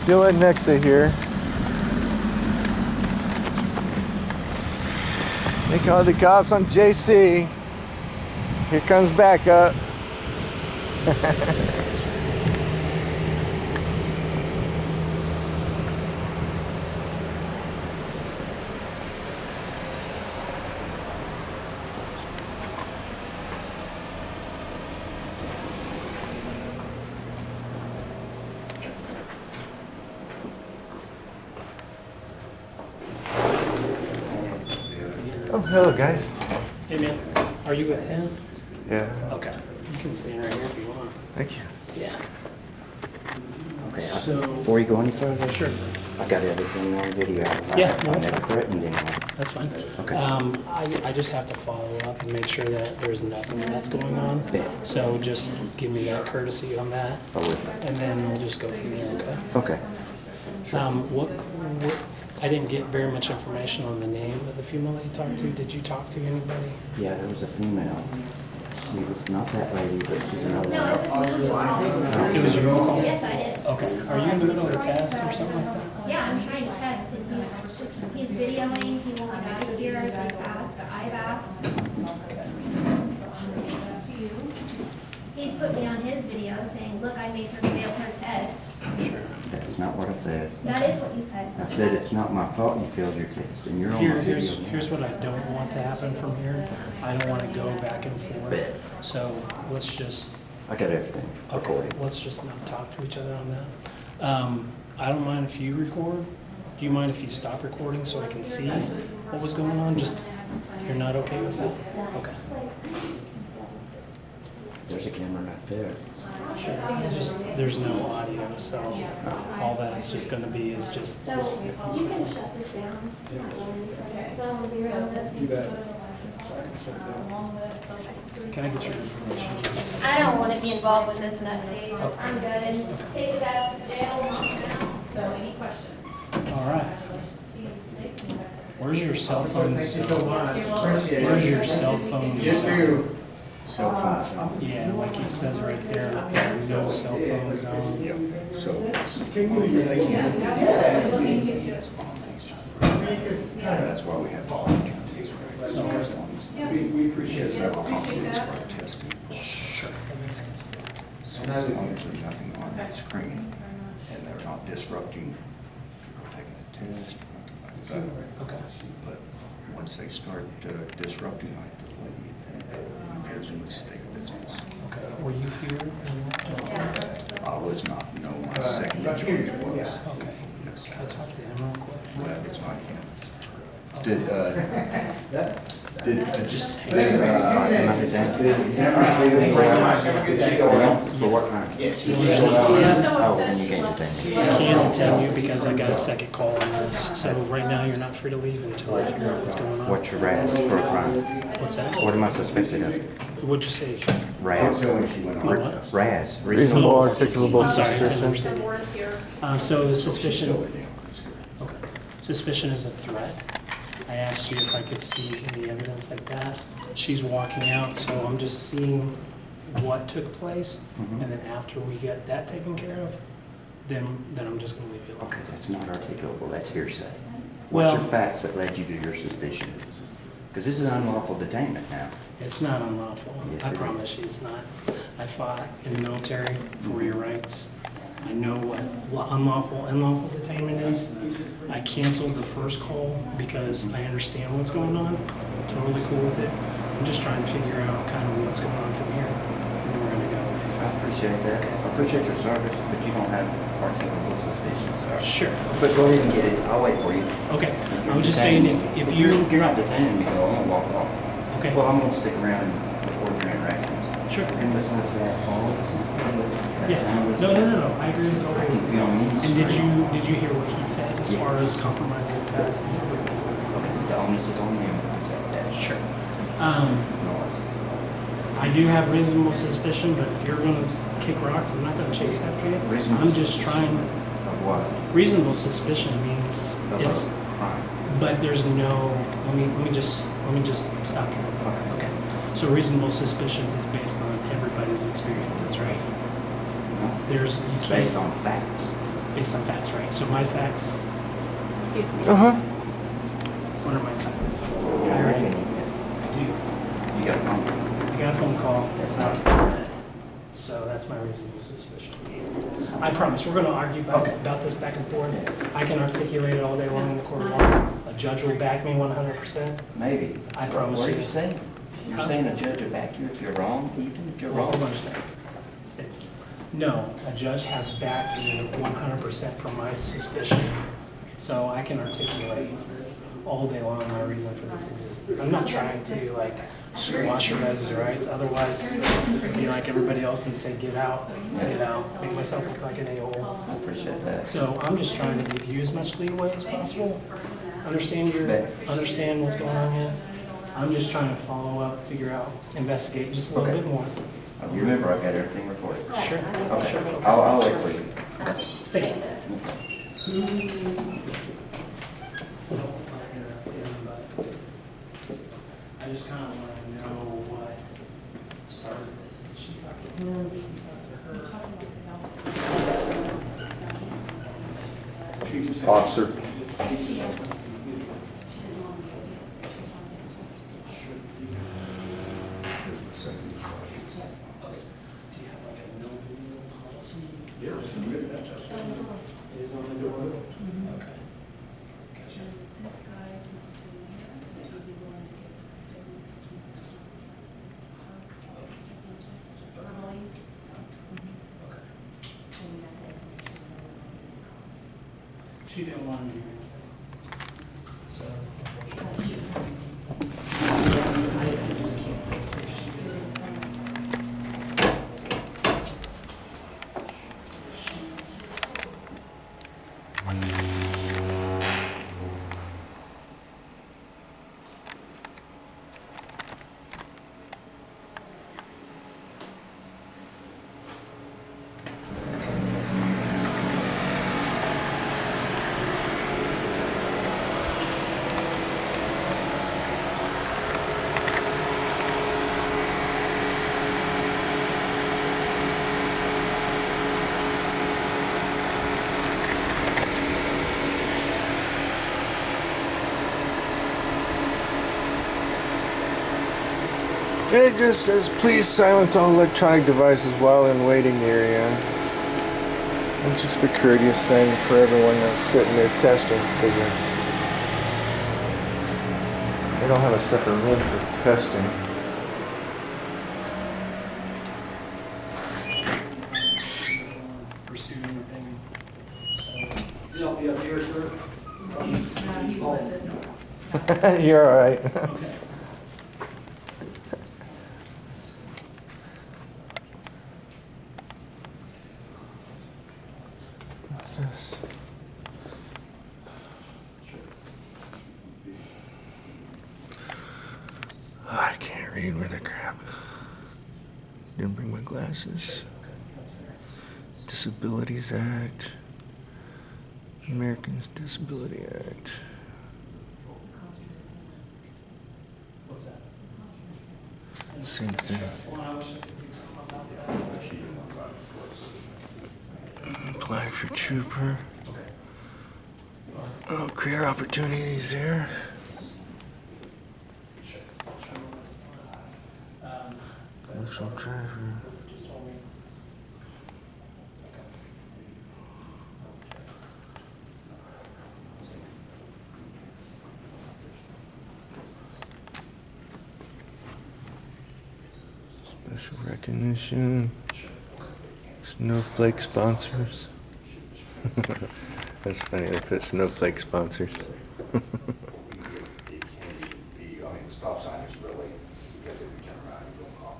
Still at Nixa here. They called the cops on JC. Here comes backup. Oh, hello guys. Hey man, are you with him? Yeah. Okay. You can stand right here if you want. Thank you. Yeah. Okay, So- before you go any further, Sure. I got everything on video. Yeah, I no, that's never fine. threatened anyone. That's fine. Okay. I just have to follow up and make sure that there's nothing that's going on. Bet. So just give me that courtesy on that, I will. and then we'll just go from there, okay? Okay. What, I didn't get very much information on the name of the female that you talked to. Did you talk to anybody? Yeah, there was a female. She was not that lady, but she's another No, one. it was me. It was your call? Yes, I did. Okay. Are you in the middle of a test or something like that? Yeah, I'm trying to test, and he's videoing, he won't let me do it here, they've asked, I've asked. He's put me on his video saying, look, I made her fail her test. Sure. That's not what I said. That is what you said. I said it's not my fault you failed your test, and you're on my video. Here's what I don't want to happen from here. I don't want to go back and forth. So let's just, I got everything okay, recorded. let's just not talk to each other on that. I don't mind if you record. Do you mind if you stop recording so I can see what was going on? Just, you're not okay with that? Okay. There's a camera right there. Sure. It's just, there's no audio, so all that it's just gonna be is just, So you can shut this down. So I'll be right with this. can I get your information? Just a second? I don't want to be involved with this nutcase. I'm good. Take his ass to jail, lock him out. So any questions? All right. Where's your cell phone? Where's your cell phone? Cell phone zone. Yeah, like he says right there, no cell phone zone. Yep, so it's, they can't. That's why we have volunteers. Because that will complement our testing. Sure, that makes sense. So as long as there's nothing on that screen and they're not disrupting people taking a test or nothing like that. Okay. But once they start disrupting like the lady, then it interferes with state business. Okay. Were you here? I was not, no, my second in charge was. Okay. Yes. Can I talk to him real quick? Well, it's not him, it's her. Did, just, Am I exempt? For what crime? Oh, then you can't detain me. I can't detain you because I got a second call on this. So right now, you're not free to leave until I figure out what's going on. What's your RAS for a crime? What's that? What am I suspected of? What'd you say? RAS. My what? RAS. Reasonable articulable I'm sorry, I didn't suspicion. understand. So the suspicion, okay. Suspicion is a threat. I asked you if I could see any evidence like that. She's walking out, so I'm just seeing what took place. And then after we get that taken care of, then I'm just gonna leave you alone. Okay, that's not articulable, that's hearsay. Well- What's your facts that led you to your suspicion? Because this is unlawful detainment now. It's not unlawful. Yes, I it promise you, it's not. I fought in the military for your rights. I know what unlawful detainment is. I canceled the first call because I understand what's going on. Totally cool with it. I'm just trying to figure out kind of what's going on from here. And then we're gonna go. I appreciate that. I appreciate your service, but you don't have articulable suspicions, sir. Sure. But go ahead and get it, I'll wait for you. Okay. I was just saying if you're, You're not detaining me, though, I'm gonna walk off. okay, Well, I'm gonna stick around and record your interactions. sure. And listen to that call. Yeah. No, I agree with I totally. can feel me. And did you hear what he said as far as compromising tests and stuff like that? Okay, the onus is on him to protect that. Sure. No. I do have reasonable suspicion, but if you're gonna kick rocks, I'm not gonna chase after you. Reasonable I'm just trying, Of what? reasonable suspicion means Of it's, a crime. but there's no, let me just stop you. Okay. So reasonable suspicion is based on everybody's experiences, right? No. There's, you It's based can't, on facts. based on facts, right? So my facts, Excuse me. Uh-huh. what are my facts? I already, I do. You got a phone call. I got a phone call. That's not threat. So that's my reasonable suspicion. I promise, we're gonna argue about this back and forth. I can articulate it all day long in the court of law. A judge will back me 100%. Maybe. I promise What are you. you saying? You're saying a judge will back you if you're wrong, even if you're Well, wrong? hold on a second. No, a judge has backed me 100% for my suspicion. So I can articulate all day long my reason for this existence. I'm not trying to like squash your guys' rights, otherwise I'd be like everybody else and say, get out, make myself look like an a-hole. I appreciate that. So I'm just trying to give you as much leeway as possible. Understand what's going on here. I'm just trying to follow up, figure out, investigate just a little bit more. Remember, I've got everything recorded. Sure. Okay, I'll wait for you. Thank you. I just kind of want to know what started this. Did she talk to him? Did she talk to her? Officer. Do you have like a no video policy? It is on the door? Okay. Gotcha. This guy said he'd be willing to give a statement because he's verbally, so. Okay. And that the information She didn't want to do anything. So, unfortunately. I just can't. If she doesn't. It just says, please silence all electronic devices while in waiting area. It's just a courteous thing for everyone that's sitting there testing, because they don't have a separate room for testing. Pursue anything. So, He'll be up here, sir. he's with us. You're alright. okay. What's this? Oh, I can't read with the crap. Didn't bring my glasses. Disabilities Act. Americans Disability Act. What's that? Same thing. Well, I wish I could do something about that. Apply for trooper. Okay. Oh, career opportunities there. Commercial driver. Just told me. Special recognition. Snowflake sponsors. That's funny, they put snowflake sponsors. It can be, I mean, the stop sign is really, because if you turn around, you go off.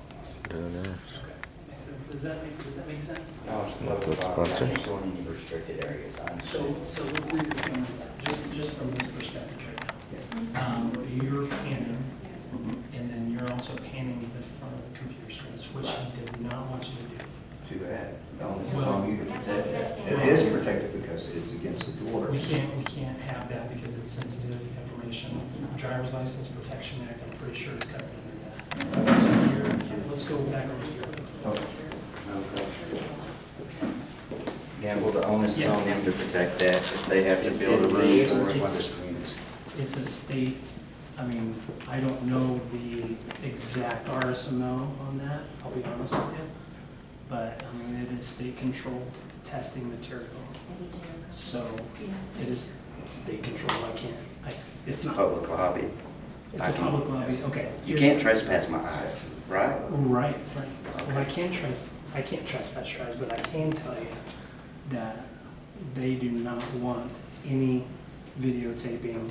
Makes sense. Does that make sense? No, it's Not not with sponsors. I can't go in any restricted areas. I So understand. look where you're coming from, just from this perspective right now. You're panning, and then you're also panning the front of the computer screen, which he does not want you to do. Too bad. No, it's Well- on you to protect that. It is protected because it's against the order. We can't have that because it's sensitive information. Driver's License Protection Act, I'm pretty sure it's covered under that. So let's go back over here. Okay. Gamble, the onus is on them to protect that. If they have to build a room It's- for it. it's- It's a state, I mean, I don't know the exact RSMO on that, I'll be honest with you. But, I mean, it is state-controlled testing material. So it is state controlled, it's It's a not, public lobby. it's a public lobby, okay. You here's- can't trespass my eyes, right? Right. Well, I can't trespass your eyes, but I can tell you that they do not want any videotaping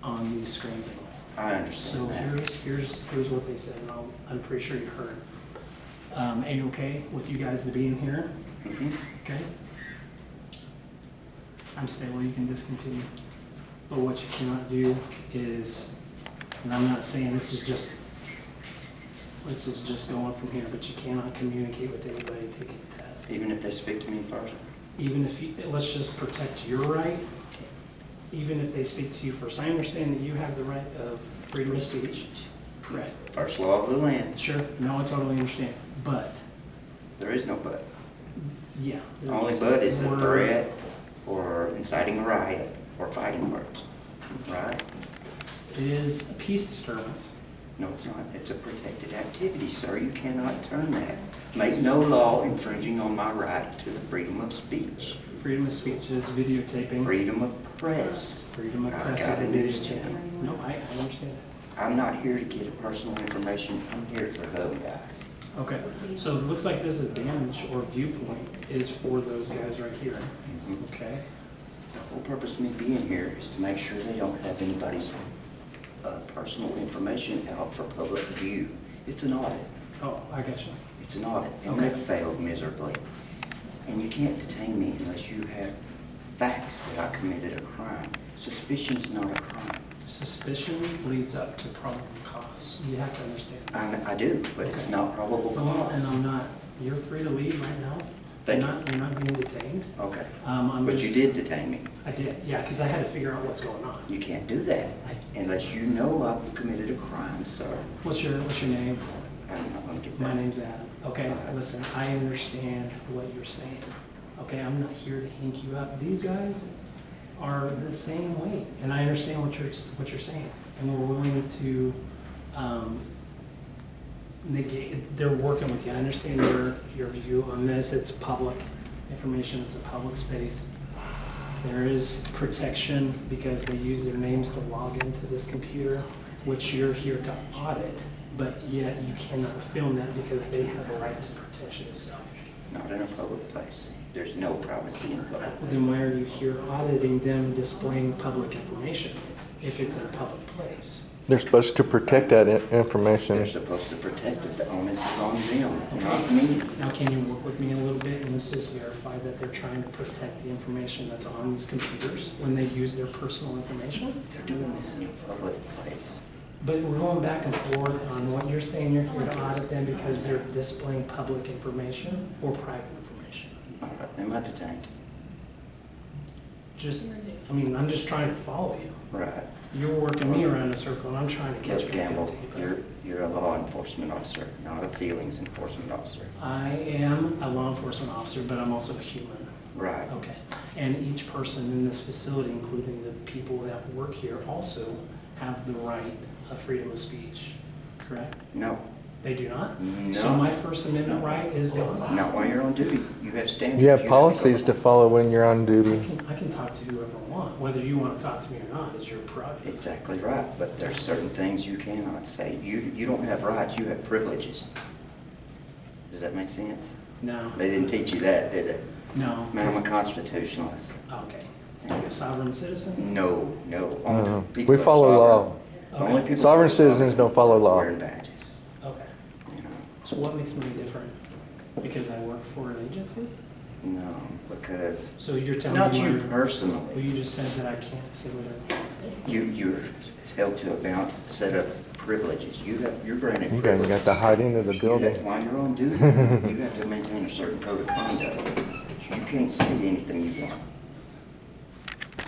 on these screens anymore. I So understand that. here's what they said, and I'm pretty sure you heard. A-okay with you guys to be in here, Mhm. okay? I'm stable, you can discontinue. But what you cannot do is, and I'm not saying this is just going from here, but you cannot communicate with anybody taking a test. Even if they speak to me first? Even if you, let's just protect your right, even if they speak to you first. I understand that you have the right of freedom of speech, correct? First law of the land. Sure, no, I totally understand, but, There is no but. yeah. Only but is a threat or inciting a riot or fighting words, right? It is a peace disturbance. No, it's not. It's a protected activity, sir. You cannot turn that. Make no law infringing on my right to the freedom of speech. Freedom of speech is videotaping. Freedom of press. Freedom of I've press got is a a news videotaping. channel. No, I understand that. I'm not here to get personal information. I'm here for those guys. Okay, so it looks like this advantage or viewpoint is for those guys right here, Mhm. okay? The whole purpose of me being here is to make sure they don't have anybody's personal information out for public view. It's an audit. Oh, I got you. It's an audit, and Okay. they failed miserably. And you can't detain me unless you have facts that I committed a crime. Suspicion's not a crime. Suspicion leads up to probable cause. You have to understand. I do, but it's Okay. not probable Well, and cause. I'm not, you're free to leave right now. Thank You're not being detained. Okay, I'm but you just- did detain me. I did, yeah, because I had to figure out what's going on. You can't do that unless you know I've committed a crime, sir. What's your name? I'm not gonna get My that. name's Adam. Okay, listen, I understand what you're saying. Okay, I'm not here to hink you up. These guys are the same way, and I understand what you're saying. And we're willing to negate, they're working with you. I understand your view on this. It's public information, it's a public space. There is protection because they use their names to log into this computer, which you're here to audit, but yet you cannot film that because they have a right to protect yourself. Not in a public place. There's no privacy in public. Then why are you here auditing them displaying public information if it's in a public place? They're supposed to protect that information. They're supposed to protect it. The onus is on them, not me. Now, can you work with me a little bit and let's just verify that they're trying to protect the information that's on these computers when they use their personal information? They're doing this in a public place. But we're going back and forth on what you're saying. You're here to audit them because they're displaying public information or private information. All right, am I detained? I'm just trying to follow you. Right. You're working me around in a circle, and I'm trying to catch Look, you. Gamble, you're a law enforcement officer, not a feelings enforcement officer. I am a law enforcement officer, but I'm also a human. Right. Okay. And each person in this facility, including the people that work here, also have the right of freedom of speech, correct? No, They do not? No. So my First Amendment right is gone? not while you're on duty. You have standards. You have to policies to go by. follow when you're on I duty. can talk to whoever I want. Whether you want to talk to me or not is your prerogative. Exactly right, but there's certain things you cannot say. You don't have rights, you have privileges. Does that make sense? No. They didn't teach you that, did they? No. Man, I'm a constitutionalist. Okay. Like a sovereign citizen? No. Only No. people We that are follow law. sovereign- only Okay. people Sovereign that are citizens don't follow law. Wearing badges, Okay. you know. So what makes me different? Because I work for an agency? No, because, So you're telling not me you Well, personally. you just said that I can't say whatever I want to say. You're held to a bound set of privileges. You're granted You privileges. got to hide into the building. While you're on duty, you have to maintain a certain code of conduct. You can't say anything you want.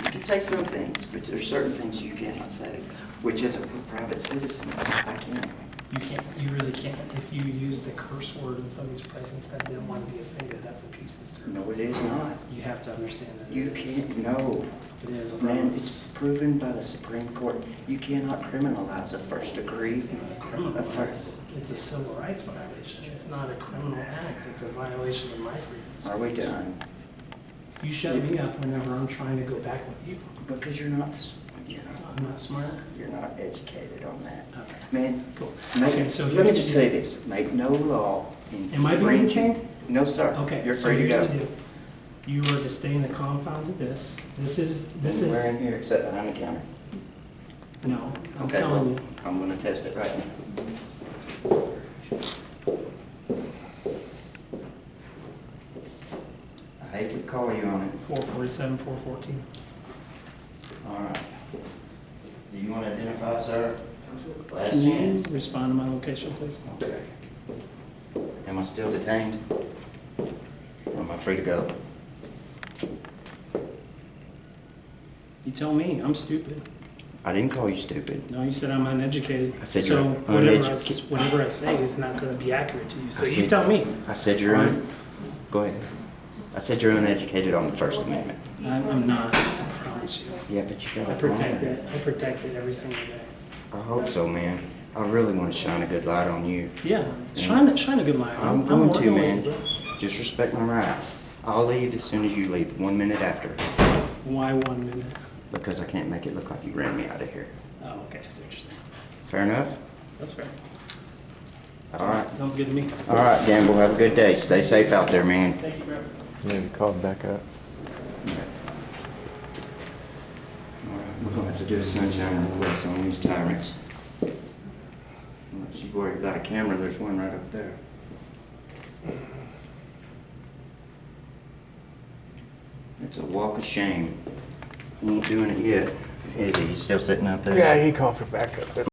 You can say some things, but there's certain things you cannot say, which as a private citizen, I can. you really can't. If you use the curse word in somebody's presence that didn't want to be offended, that's a peace disturbance. No, it is not. You have to understand that. You it is. can't, no. It is. I Man, promise. it's proven by the Supreme Court, you cannot criminalize a first degree. It's not a criminal. A first. It's a civil rights violation. It's not a criminal act. It's a violation of my freedoms. Are we done? You shut me up whenever I'm trying to go back with you. Because you're not I'm not smart. educated on that. Okay. Man, Cool. make- Okay, so let me here's just the say deal. this, make no law Am I being infringing. detained? No, sir. Okay, You're so free to here's go. the deal. You are to stay in the confines of this. This Anywhere in is, here except behind the counter. no, I'm Okay, telling well, you. I'm gonna test it right now. I hate to call you on it. 447, 414. All right. Do you want to identify, sir? Last Can you chance. respond to my location, please? Okay. Am I still detained? Or am I free to go? You tell me, I'm stupid. I didn't call you stupid. No, you said I'm uneducated. I said So you're whatever I say is not gonna be accurate to you, so I you said- tell me. I said you're go ahead. I said you're uneducated on the First Amendment. I'm not, I promise you. Yeah, but you I got protect it, I protect it every single day. I hope so, man. I really want to shine a good light on you. Yeah, shine a good light. I'm going to, working with man. you, bro. Just respect my rights. I'll leave as soon as you leave, 1 minute after, Why 1 minute? because I can't make it look like you ran me out of here. Oh, okay, I see what you're saying. Fair enough? That's fair. All right. Sounds good to me. All right, Gamble, have a good day. Stay safe out there, man. Thank you, bro. Maybe call it back up. All right, we're gonna have to do a sunshine request on these tyrants. Unless you worry about a camera, there's one right up there. It's a walk of shame. He ain't doing it yet, is he? He's still sitting out there? Yeah, he called for backup. That's